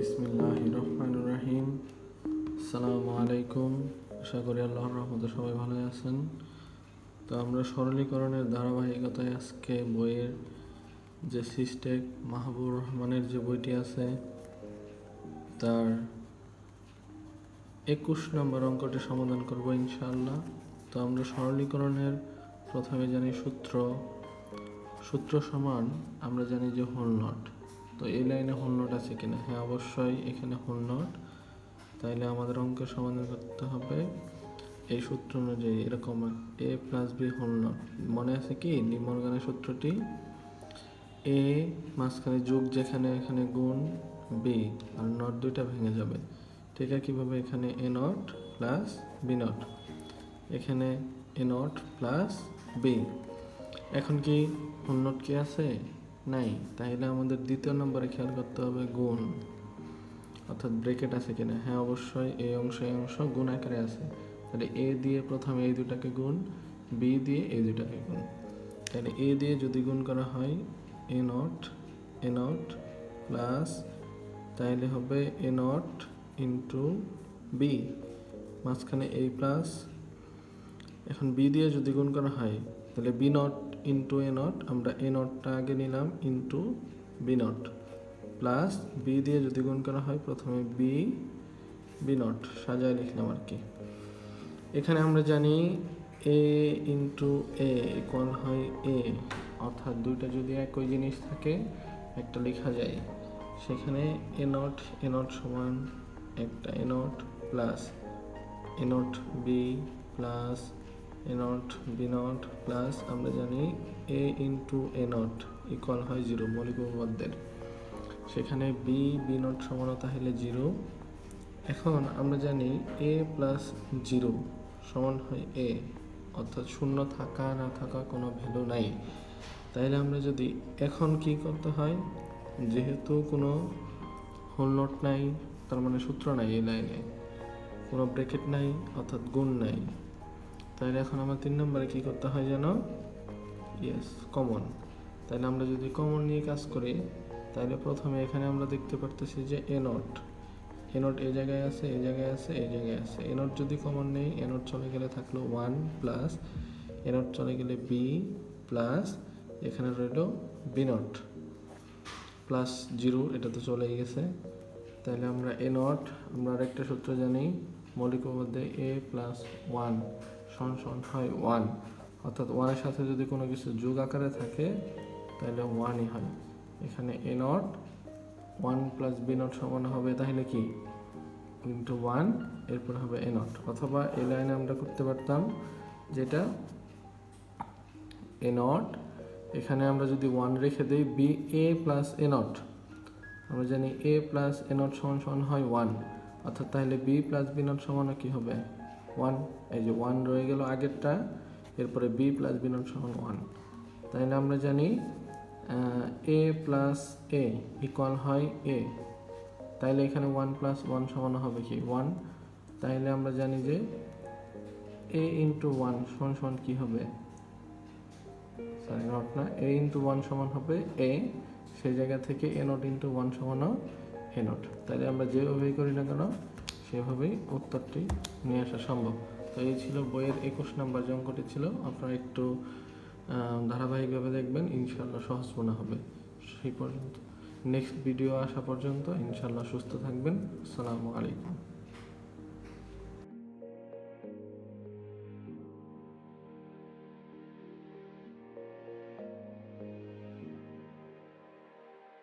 বিসমিল্লাহির রহমানির রহিম। আসসালামু আলাইকুম। আশা করি আল্লাহর রহমতে সবাই ভালো আছেন। তো আমরা সরলীকরণের ধারাবাহিকতায় আজকে বইয়ের যে সিস্টেক মাহবুবুর রহমানের যে বইটি আছে তার 21 নম্বর অঙ্কটি সমাধান করব ইনশাআল্লাহ। তো আমরা সরলীকরণের প্রথমে জানি সূত্র সমান আমরা জানি যে হোল নট। তো এই লাইনে হোল নট আছে কিনা? হ্যাঁ, অবশ্যই এখানে হোল নট। তাইলে আমাদের অঙ্কের সমাধান করতে হবে এই সূত্র অনুযায়ী, এরকম a plus B whole naught. মনে আছে কি ডি মর্গানের সূত্রটি? এ মাঝখানে যোগ, যেখানে এখানে গুণ বি, আর নট দুইটা ভেঙে যাবে। ঠিক আছে, কীভাবে? এখানে এ নট প্লাস বি নট, এখানে এ নট প্লাস বি। এখন কি হোল নট কি আছে? নাই। তাহলে আমাদের দ্বিতীয় নম্বরে খেয়াল করতে হবে গুণ, অর্থাৎ ব্রেকেট আছে কিনা। হ্যাঁ, অবশ্যই এই অংশ গুণ আকারে আছে। তাহলে এ দিয়ে প্রথমে এই দুটাকে গুণ, বি দিয়ে এই দুটাকে গুণ। তাহলে এ দিয়ে যদি গুণ করা হয় এ নট প্লাস, তাহলে হবে এ নট ইন্টু বি, মাঝখানে এই প্লাস। এখন বি দিয়ে যদি গুণ করা হয় তাহলে B naught into A naught, আমরা এ নটটা আগে নিলাম into B naught, plus B দিয়ে যদি গুণ করা হয় প্রথমে বি নট সাজায় লিখলাম আর কি। এখানে আমরা জানি এ ইন্টু এ ইকুয়াল হয় এ, অর্থাৎ দুইটা যদি একই জিনিস থাকে একটা লেখা যায়। সেখানে এ নট সমান একটা A naught plus A naught B plus A naught B naught plus আমরা জানি A into A naught equal হয় 0 মৌলিক উপপাদ্যের। সেখানে বি নট সমান তাহলে 0। এখন আমরা জানি এ প্লাস 0 সমান হয় এ, অর্থাৎ শূন্য থাকা না থাকা কোনো ভ্যালু নাই। তাইলে আমরা যদি এখন কি করতে হয়, যেহেতু কোনো হোল নট নাই, তার মানে সূত্র নাই, এই লাইনে কোনো ব্রেকেট নাই, অর্থাৎ গুণ নাই। তাইলে এখন আমার 3 নম্বরে কি করতে হয় যেন? কমন। তাইলে আমরা যদি কমন নিয়ে কাজ করি তাহলে প্রথমে এখানে আমরা দেখতে পারতেছি যে এ নট এই জায়গায় আছে, এই জায়গায় আছে, এই জায়গায় আছে। এ নট যদি কমন নেই, এ নট চলে গেলে থাকলো 1 প্লাস এ নট চলে গেলে বি প্লাস এখানে রইল বি নট প্লাস 0, এটা তো চলেই গেছে। তাহলে আমরা এ নট, আমরা আরেকটা সূত্র জানি মৌলিক উপপাদ্যে এ প্লাস 1 সমান হয় 1, অর্থাৎ 1 এর সাথে যদি কোনো কিছু যোগ আকারে থাকে তাহলে 1ই হয়। এখানে এ নট 1 প্লাস বি নট সমান হবে তাহলে কি ইন্টু 1, এরপর হবে এ নট। অথবা এই লাইনে আমরা করতে পারতাম যেটা এ নট, এখানে আমরা যদি 1 রেখে দিই B A plus A naught, আমরা জানি এ প্লাস এ নট সমান হয় 1, অর্থাৎ তাহলে বি প্লাস বি নট সমান কি হবে 1। এই যে 1 রয়ে গেল আগেরটা, এরপরে বি প্লাস বি নট সমান 1। তাহলে আমরা জানি এ প্লাস এ ইকুয়াল হয় এ, তাইলে এখানে 1 প্লাস 1 সমান হবে কি 1। তাইলে আমরা জানি যে এ ইন্টু 1 সমান কি হবে, নট না, এ ইন্টু 1 সমান হবে এ, সেই জায়গা থেকে এ নট ইন্টু 1 সমান এ নট। তাইলে আমরা যেভাবেই করি না কেন সেভাবেই উত্তরটি নিয়ে আসা সম্ভব। তো এই ছিল বইয়ের 21 নম্বর যে অঙ্কটি ছিল। আপনারা একটু ধারাবাহিকভাবে দেখবেন, ইনশাআল্লাহ সহজ মনে হবে। সেই পর্যন্ত নেক্সট ভিডিও আসা পর্যন্ত ইনশাআল্লাহ সুস্থ থাকবেন। আসসালামু আলাইকুম।